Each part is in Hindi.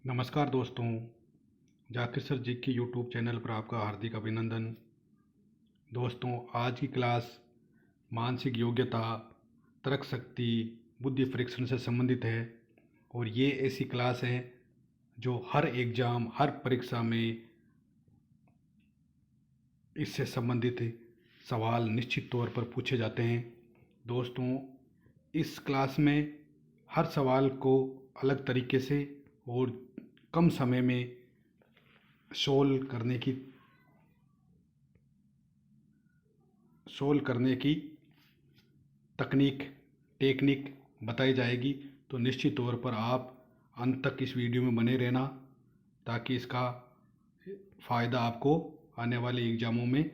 नमस्कार दोस्तों, जाकिर सर जी की यूट्यूब चैनल पर आपका हार्दिक अभिनंदन। दोस्तों, आज की क्लास मानसिक योग्यता, तर्क शक्ति, बुद्धि परीक्षण से संबंधित है और ये ऐसी क्लास है जो हर एग्ज़ाम, हर परीक्षा में इससे संबंधित सवाल निश्चित तौर पर पूछे जाते हैं। दोस्तों, इस क्लास में हर सवाल को अलग तरीके से और कम समय में सोल्व करने की टेक्निक बताई जाएगी। तो निश्चित तौर पर आप अंत तक इस वीडियो में बने रहना ताकि इसका फ़ायदा आपको आने वाले एग्ज़ामों में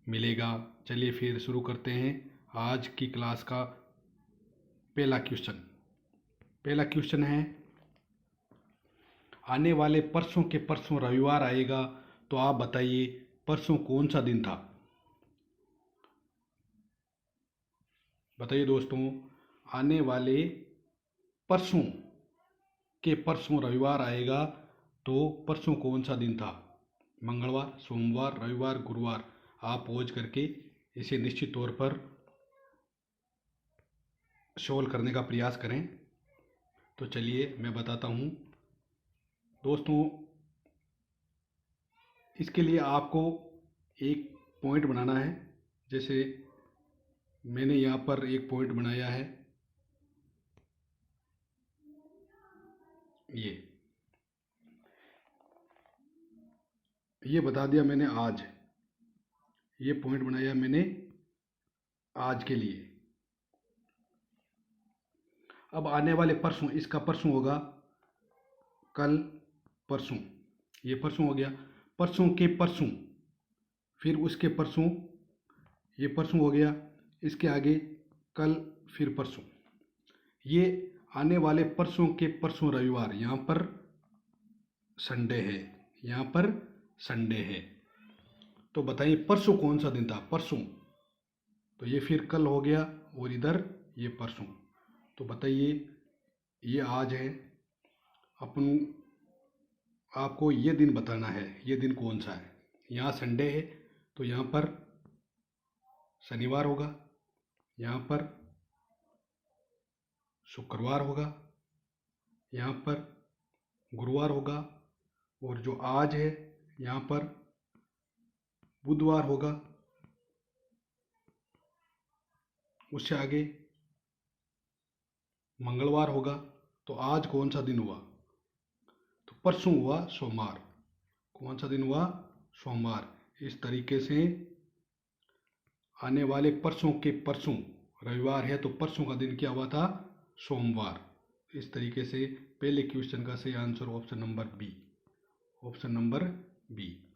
मिलेगा। चलिए फिर शुरू करते हैं आज की क्लास का पहला क्वेश्चन है, आने वाले परसों के परसों रविवार आएगा, तो आप बताइए परसों कौन सा दिन था। बताइए दोस्तों, आने वाले परसों के परसों रविवार आएगा, तो परसों कौन सा दिन था। मंगलवार, सोमवार, रविवार, गुरुवार। आप पॉज करके इसे निश्चित तौर पर सोल्व करने का प्रयास करें। तो चलिए मैं बताता हूँ दोस्तों। इसके लिए आपको एक पॉइंट बनाना है। जैसे मैंने यहाँ पर एक पॉइंट बनाया है, ये बता दिया मैंने आज, ये पॉइंट बनाया मैंने आज के लिए। अब आने वाले परसों, इसका परसों होगा कल, परसों, ये परसों हो गया। परसों के परसों, फिर उसके परसों, ये परसों हो गया। इसके आगे कल, फिर परसों। ये आने वाले परसों के परसों रविवार, यहाँ पर संडे है, यहाँ पर संडे है। तो बताइए परसों कौन सा दिन था। परसों, तो ये फिर कल हो गया और इधर ये परसों। तो बताइए, ये आज है। आपको ये दिन बताना है, ये दिन कौन सा है। यहाँ संडे है तो यहाँ पर शनिवार होगा, यहाँ पर शुक्रवार होगा, यहाँ पर गुरुवार होगा, और जो आज है यहाँ पर बुधवार होगा। उससे आगे मंगलवार होगा। तो आज कौन सा दिन हुआ, तो परसों हुआ सोमवार। कौन सा दिन हुआ, सोमवार। इस तरीके से आने वाले परसों के परसों रविवार है, तो परसों का दिन क्या हुआ था, सोमवार। इस तरीके से पहले क्वेश्चन का सही answer option number B, option number B.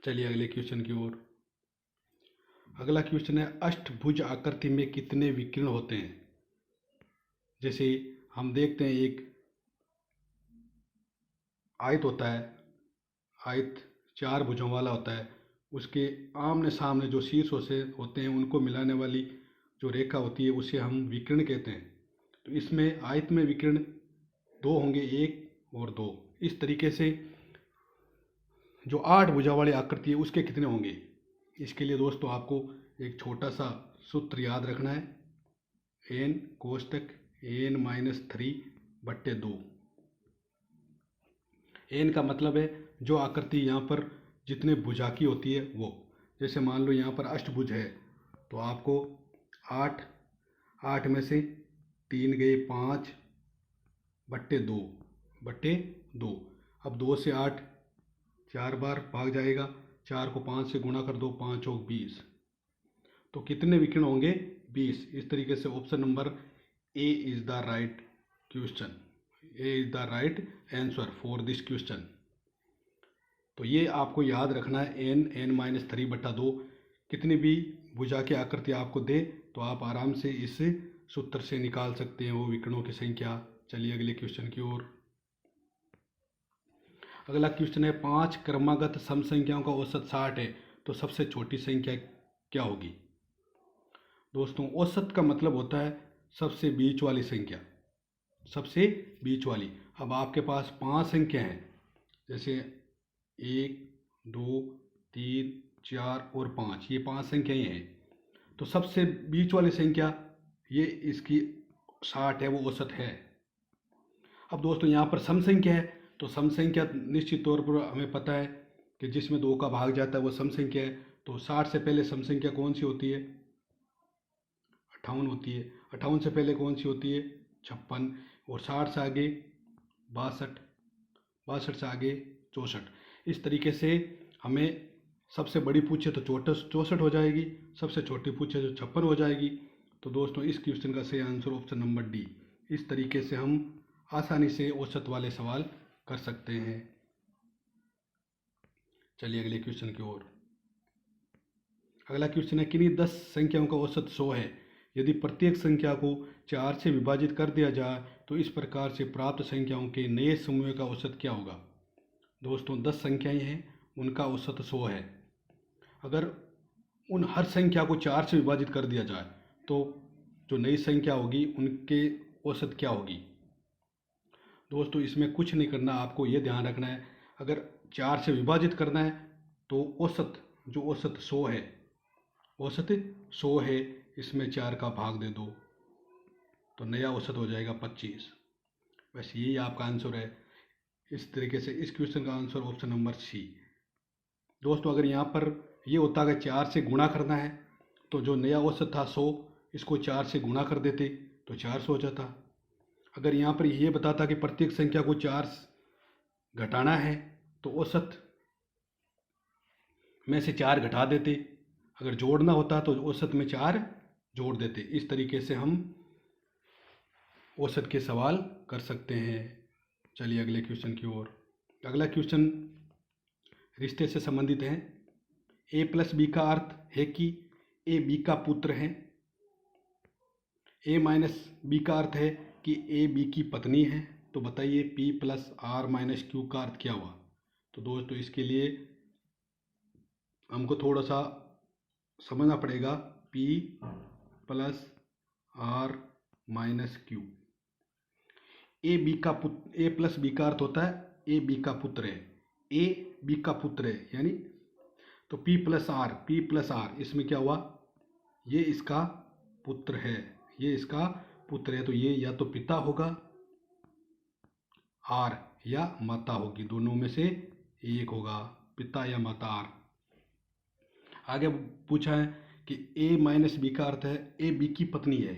चलिए अगले क्वेश्चन की ओर। अगला क्वेश्चन है, अष्टभुज आकृति में कितने विकर्ण होते हैं। जैसे हम देखते हैं एक आयत होता है, आयत 4 भुजों वाला होता है। उसके आमने सामने जो शीर्षों से होते हैं उनको मिलाने वाली जो रेखा होती है उसे हम विकर्ण कहते हैं। तो इसमें आयत में विकर्ण 2 होंगे, 1 और 2। इस तरीके से जो 8 भुजा वाली आकृति है उसके कितने होंगे। इसके लिए दोस्तों आपको एक छोटा सा सूत्र याद रखना है, n कोष्टक n-3/2। n का मतलब है जो आकृति यहाँ पर जितने भुजा की होती है वो। जैसे मान लो यहाँ पर अष्टभुज है, तो आपको 8 में से 3 गए 5/2। अब 2 से 8 4 बार भाग जाएगा, 4 को 5 से गुणा कर दो, 5 चौक 20। तो कितने विकर्ण होंगे, 20। इस तरीके से option number A is the right question, A is the right answer for this question. तो ये आपको याद रखना है, n-3/2। कितनी भी भुजा की आकृति आपको दे तो आप आराम से इस सूत्र से निकाल सकते हैं वो विकर्णों की संख्या। चलिए अगले क्वेश्चन की ओर। अगला क्वेश्चन है, 5 क्रमागत सम संख्याओं का औसत 60 है, तो सबसे छोटी संख्या क्या होगी। दोस्तों, औसत का मतलब होता है सबसे बीच वाली संख्या। सबसे बीच वाली। अब आपके पास 5 संख्या हैं, जैसे 1 2 3 4 और 5, ये 5 संख्याएं हैं। तो सबसे बीच वाली संख्या ये इसकी 60 है, वो औसत है। अब दोस्तों यहाँ पर सम संख्या है, तो सम संख्या निश्चित तौर पर हमें पता है कि जिसमें 2 का भाग जाता है वो सम संख्या है। तो 60 से पहले सम संख्या कौन सी होती है? 58 होती है। 58 से पहले कौन सी होती है? 56। और 60 से आगे 62, 62 से आगे 64। इस तरीके से हमें सबसे बड़ी पूछे तो 64 हो जाएगी, सबसे छोटी पूछे तो 56 हो जाएगी। तो दोस्तों इस क्वेश्चन का सही आंसर ऑप्शन नंबर डी। इस तरीके से हम आसानी से औसत वाले सवाल कर सकते हैं। चलिए अगले क्वेश्चन की ओर। अगला क्वेश्चन है, किन्हीं 10 संख्याओं का औसत 100 है। यदि प्रत्येक संख्या को 4 से विभाजित कर दिया जाए तो इस प्रकार से प्राप्त संख्याओं के नए समूह का औसत क्या होगा? दोस्तों 10 संख्याएं हैं, उनका औसत 100 है। अगर उन हर संख्या को 4 से विभाजित कर दिया जाए तो जो नई संख्या होगी उनके औसत क्या होगी? दोस्तों इसमें कुछ नहीं करना, आपको ये ध्यान रखना है, अगर 4 से विभाजित करना है तो औसत, जो औसत 100 है, औसत 100 है, इसमें 4 का भाग दे दो तो नया औसत हो जाएगा 25। बस यही आपका आंसर है। इस तरीके से इस क्वेश्चन का आंसर ऑप्शन नंबर सी। दोस्तों अगर यहाँ पर ये होता है कि 4 से गुणा करना है तो जो नया औसत था 100, इसको 4 से गुणा कर देते तो 400 हो जाता। अगर यहाँ पर ये बताता कि प्रत्येक संख्या को 4 घटाना है तो औसत में से 4 घटा देते। अगर जोड़ना होता तो औसत में 4 जोड़ देते। इस तरीके से हम औसत के सवाल कर सकते हैं। चलिए अगले क्वेश्चन की ओर। अगला क्वेश्चन रिश्ते से संबंधित है। ए प्लस बी का अर्थ है कि ए बी का पुत्र है। ए माइनस बी का अर्थ है कि ए बी की पत्नी है। तो बताइए P plus R minus Q का अर्थ क्या हुआ? तो दोस्तों इसके लिए हमको थोड़ा सा समझना पड़ेगा। P plus R minus Q, A B का पुत्र, ए प्लस बी का अर्थ होता है ए बी का पुत्र है, ए बी का पुत्र है यानी, तो पी प्लस आर, इसमें क्या हुआ? ये इसका पुत्र है, ये इसका पुत्र है। तो ये या तो पिता होगा आर या माता होगी, दोनों में से एक होगा, पिता या माता आर। आगे पूछा है कि ए माइनस बी का अर्थ है ए बी की पत्नी है,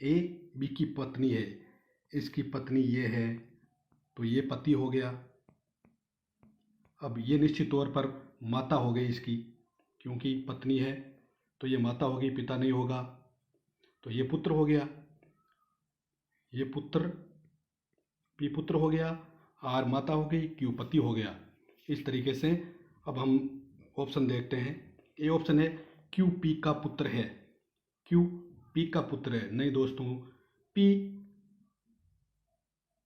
ए बी की पत्नी है, इसकी पत्नी ये है, तो ये पति हो गया। अब ये निश्चित तौर पर माता हो गई इसकी, क्योंकि पत्नी है तो ये माता होगी, पिता नहीं होगा। तो ये पुत्र हो गया, ये पुत्र, पी पुत्र हो गया, आर माता हो गई, क्यू पति हो गया। इस तरीके से अब हम ऑप्शन देखते हैं। ए ऑप्शन है क्यू पी का पुत्र है, क्यू पी का पुत्र है। नहीं दोस्तों, पी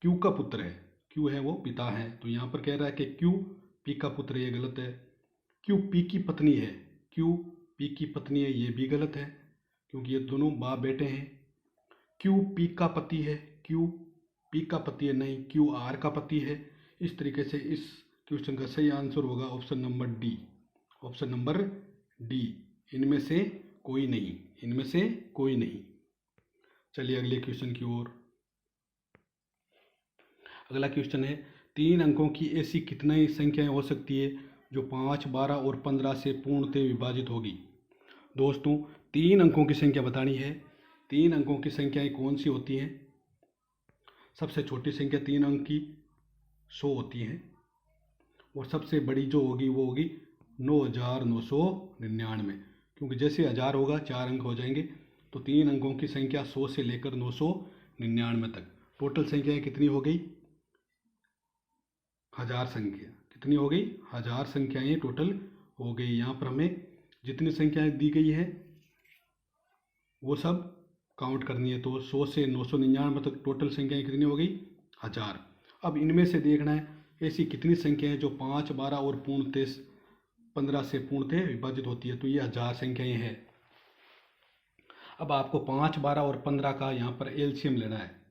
क्यू का पुत्र है, क्यू है वो पिता है। तो यहाँ पर कह रहा है कि क्यू पी का पुत्र, ये गलत है। क्यू पी की पत्नी है, क्यू पी की पत्नी है, ये भी गलत है, क्योंकि ये दोनों बाप बेटे हैं। क्यू पी का पति है, क्यू पी का पति है, नहीं, क्यू आर का पति है। इस तरीके से इस क्वेश्चन का सही आंसर होगा option number D, option number D, इनमें से कोई नहीं, इनमें से कोई नहीं। चलिए अगले क्वेश्चन की ओर। अगला क्वेश्चन है, 3 अंकों की ऐसी कितनी संख्याएं हो सकती है जो 5, 12 और 15 से पूर्णतः विभाजित होगी? दोस्तों 3 अंकों की संख्या बतानी है। 3 अंकों की संख्याएं कौन सी होती हैं? सबसे छोटी संख्या 3 अंक की 100 होती हैं, और सबसे बड़ी जो होगी वो होगी 9999, क्योंकि जैसे 1000 होगा 4 अंक हो जाएंगे। तो 3 अंकों की संख्या 100 से लेकर 999 तक। टोटल संख्याएं कितनी हो गई? 1000 संख्या। कितनी हो गई? 1000 संख्याएं टोटल हो गई। यहाँ पर हमें जितनी संख्याएं दी गई है वो सब काउंट करनी है। तो 100 से 999 तक टोटल संख्याएं कितनी हो गई? 1000। अब इनमें से देखना है ऐसी कितनी संख्याएं जो 5, 12 और पूर्णतः 15 से पूर्णतः विभाजित होती है। तो ये 1000 संख्याएं हैं। अब आपको 5, 12 और 15 का यहाँ पर एलसीएम लेना है।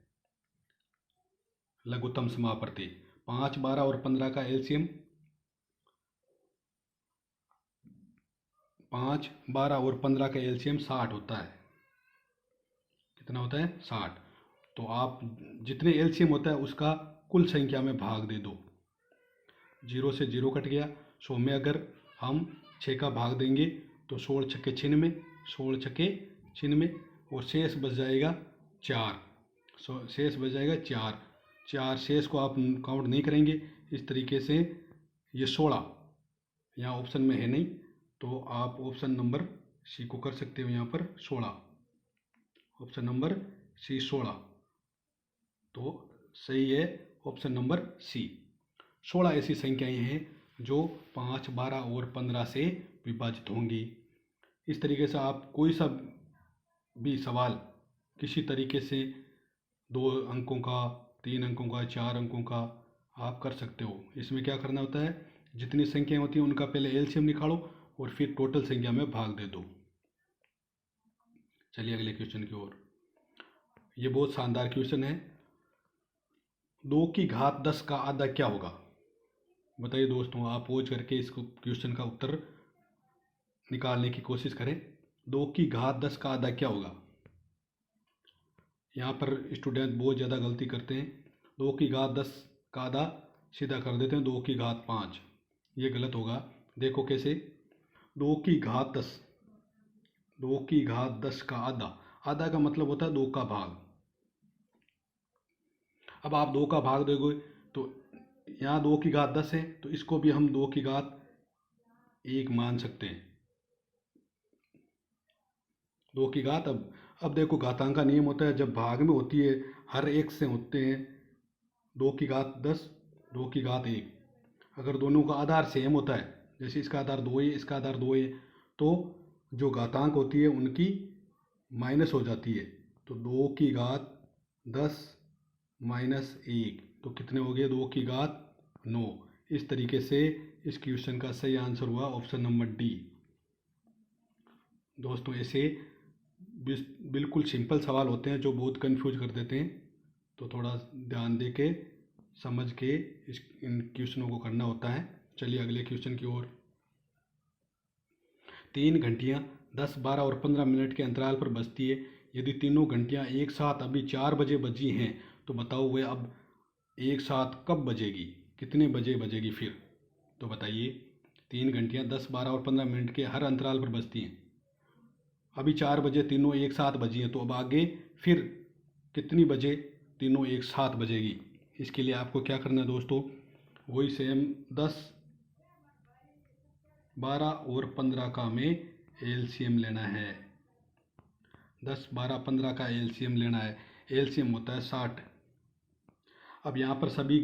लघुत्तम समापत्ति। 5, 12 और 15 का एलसीएम 5, 12 और 15 का एलसीएम 60 होता है। कितना होता है? 60। तो आप जितने एलसीएम होता है उसका कुल संख्या में भाग दे दो। 0 से 0 कट गया। 100 में अगर हम 6 का भाग देंगे तो 16 छक्के 96, 16 छक्के 96 और शेष बच जाएगा 4। शेष बच जाएगा 4। शेष को आप काउंट नहीं करेंगे। इस तरीके से ये 16 यहाँ ऑप्शन में है नहीं, तो आप ऑप्शन नंबर सी को कर सकते हो। यहाँ पर 16, ऑप्शन नंबर सी 16, तो सही है ऑप्शन नंबर सी। 16 ऐसी संख्याएं हैं जो 5, 12 और 15 से विभाजित होंगी। इस तरीके से आप कोई सा भी सवाल किसी तरीके से 2 अंकों का, 3 अंकों का, 4 अंकों का आप कर सकते हो। इसमें क्या करना होता है, जितनी संख्याएं होती हैं उनका पहले एलसीएम निकालो और फिर टोटल संख्या में भाग दे दो। चलिए अगले क्वेश्चन की ओर। ये बहुत शानदार क्वेश्चन है। 2 की घात 10 का आधा क्या होगा? बताइए दोस्तों, आप पहुँच करके इस क्वेश्चन का उत्तर निकालने की कोशिश करें। 2 की घात 10 का आधा क्या होगा? यहाँ पर स्टूडेंट बहुत ज़्यादा गलती करते हैं। 2 की घात 10 का आधा सीधा कर देते हैं 2 की घात 5। ये गलत होगा। देखो कैसे, 2 की घात 10, 2 की घात 10 का आधा, आधा का मतलब होता है 2 का भाग। अब आप 2 का भाग दोगे तो यहाँ 2 की घात 10 है, तो इसको भी हम 2 की घात 1 मान सकते हैं। 2 की घात, अब देखो घातांक का नियम होता है, जब भाग में होती है हर एक से होते हैं 2 की घात 10, 2 की घात 1। अगर दोनों का आधार सेम होता है, जैसे इसका आधार 2 है, इसका आधार 2 है, तो जो घातांक होती है उनकी माइनस हो जाती है। तो 2 की घात 10 माइनस 1, तो कितने हो गए? 2 की घात 9। इस तरीके से इस क्वेश्चन का सही आंसर हुआ ऑप्शन नंबर डी। दोस्तों, ऐसे बिल्कुल सिंपल सवाल होते हैं जो बहुत कंफ्यूज कर देते हैं, तो थोड़ा ध्यान दे के समझ के इन क्वेश्चनों को करना होता है। चलिए अगले क्वेश्चन की ओर। 3 घंटियाँ 10, 12 और 15 मिनट के अंतराल पर बजती है। यदि तीनों घंटियाँ एक साथ अभी 4 बजे बजी हैं तो बताओ वह अब एक साथ कब बजेगी, कितने बजे बजेगी फिर? तो बताइए, 3 घंटियाँ 10, 12 और 15 मिनट के हर अंतराल पर बजती हैं। अभी 4 बजे तीनों एक साथ बजी हैं, तो अब आगे फिर कितनी बजे तीनों एक साथ बजेगी? इसके लिए आपको क्या करना है दोस्तों, वही सेम 10, 12 और 15 का हमें एलसीएम लेना है। 10, 12, 15 का एलसीएम लेना है। एलसीएम होता है 60। अब यहाँ पर सभी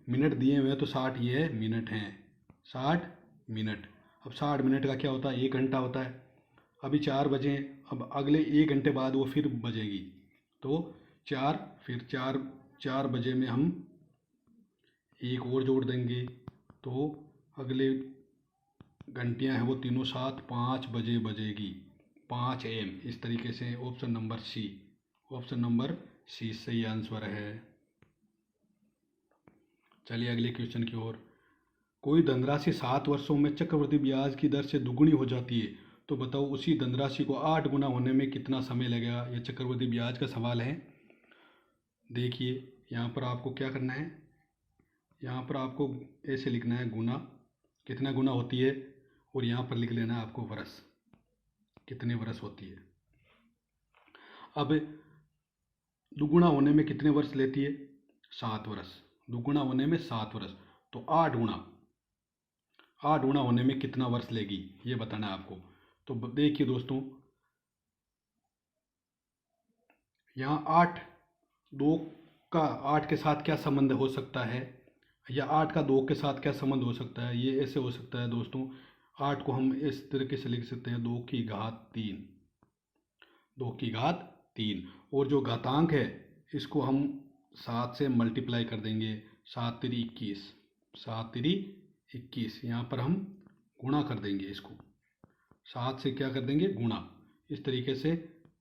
मिनट दिए हुए हैं, तो 60 ये मिनट हैं, 60 मिनट। अब 60 मिनट का क्या होता है? 1 घंटा होता है। अभी 4 बजे, अब अगले 1 घंटे बाद वो फिर बजेगी, तो 4, फिर 4 बजे में हम एक और जोड़ देंगे, तो अगले घंटियां हैं वो तीनों साथ 5 बजे बजेगी, 5 AM। इस तरीके से option number C, option number C सही आंसर है। चलिए अगले क्वेश्चन की ओर। कोई धनराशि 7 वर्षों में चक्रवृद्धि ब्याज की दर से दुगुनी हो जाती है, तो बताओ उसी धनराशि को 8 गुना होने में कितना समय लगेगा? यह चक्रवृद्धि ब्याज का सवाल है। देखिए यहाँ पर आपको क्या करना है, यहाँ पर आपको ऐसे लिखना है गुना, कितना गुना होती है, और यहाँ पर लिख लेना है आपको वर्ष, कितने वर्ष होती है। अब दुगुना होने में कितने वर्ष लेती है? 7 वर्ष। दुगुना होने में 7 वर्ष, तो 8 गुना होने में कितना वर्ष लेगी ये बताना है आपको। तो देखिए दोस्तों, यहाँ 8, 2 का 8 के साथ क्या संबंध हो सकता है, या 8 का 2 के साथ क्या संबंध हो सकता है? ये ऐसे हो सकता है दोस्तों, 8 को हम इस तरीके से लिख सकते हैं 2 की घात 3, 2 की घात 3, और जो घातांक है इसको हम 7 से मल्टीप्लाई कर देंगे, 7 तिरी 21, 7 तिरी 21। यहाँ पर हम गुणा कर देंगे, इसको 7 से क्या कर देंगे? गुणा। इस तरीके से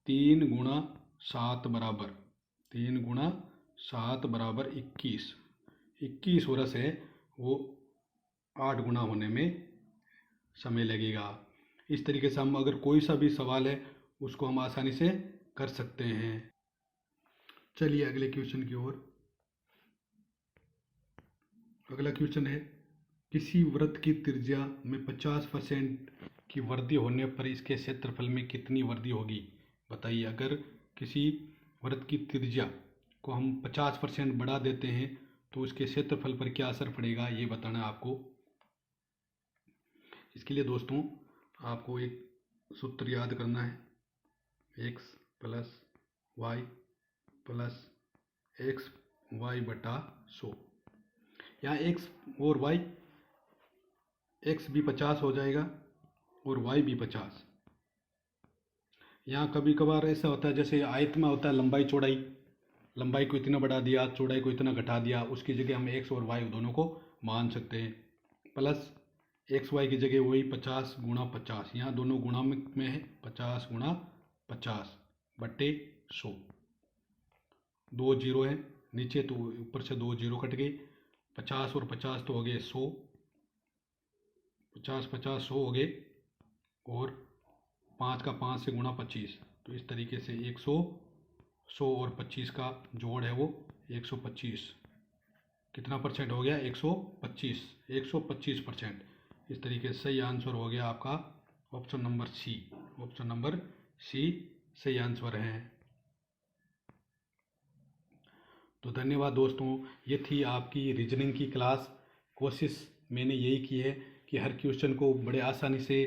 3 गुणा 7 बराबर 3 गुणा 7 बराबर 21। 21 वर्ष है वो 8 गुना होने में समय लगेगा। इस तरीके से हम अगर कोई सा भी सवाल है उसको हम आसानी से कर सकते हैं। चलिए अगले क्वेश्चन की ओर। अगला क्वेश्चन है, किसी वृत्त की त्रिज्या में 50% की वृद्धि होने पर इसके क्षेत्रफल में कितनी वृद्धि होगी? बताइए। अगर किसी वृत्त की त्रिज्या को हम 50% बढ़ा देते हैं तो उसके क्षेत्रफल पर क्या असर पड़ेगा, ये बताना है आपको। इसके लिए दोस्तों आपको एक सूत्र याद करना है, x plus Y plus X Y बटा 100। यहाँ x और y, x भी 50 हो जाएगा और y भी 50। यहाँ कभी कभार ऐसा होता है जैसे आयत में होता है लंबाई चौड़ाई, लंबाई को इतना बढ़ा दिया, चौड़ाई को इतना घटा दिया, उसकी जगह हम x और y दोनों को मान सकते हैं। प्लस एक्स वाई की जगह वही 50 गुणा 50, यहाँ दोनों गुणा में है, 50 गुणा 50 बट्टे 100। 2 जीरो है नीचे तो ऊपर से 2 जीरो कट गए, 50 और 50 तो हो गए 100, 50 50 100 हो गए, और 5 का 5 से गुणा 25, तो इस तरीके से 100, 100 और 25 का जोड़ है वो 125। कितना परसेंट हो गया? 125, 125%। इस तरीके से सही आंसर हो गया आपका option number C. Option number C सही आंसर है। तो धन्यवाद दोस्तों, ये थी आपकी रीजनिंग की क्लास। कोशिश मैंने यही की है कि हर क्वेश्चन को बड़े आसानी से,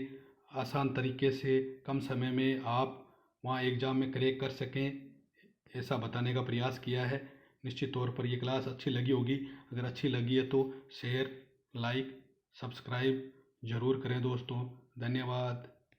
आसान तरीके से, कम समय में आप वहाँ एग्ज़ाम में क्रैक कर सकें, ऐसा बताने का प्रयास किया है। निश्चित तौर पर ये क्लास अच्छी लगी होगी। अगर अच्छी लगी है तो शेयर, लाइक, सब्सक्राइब ज़रूर करें दोस्तों। धन्यवाद।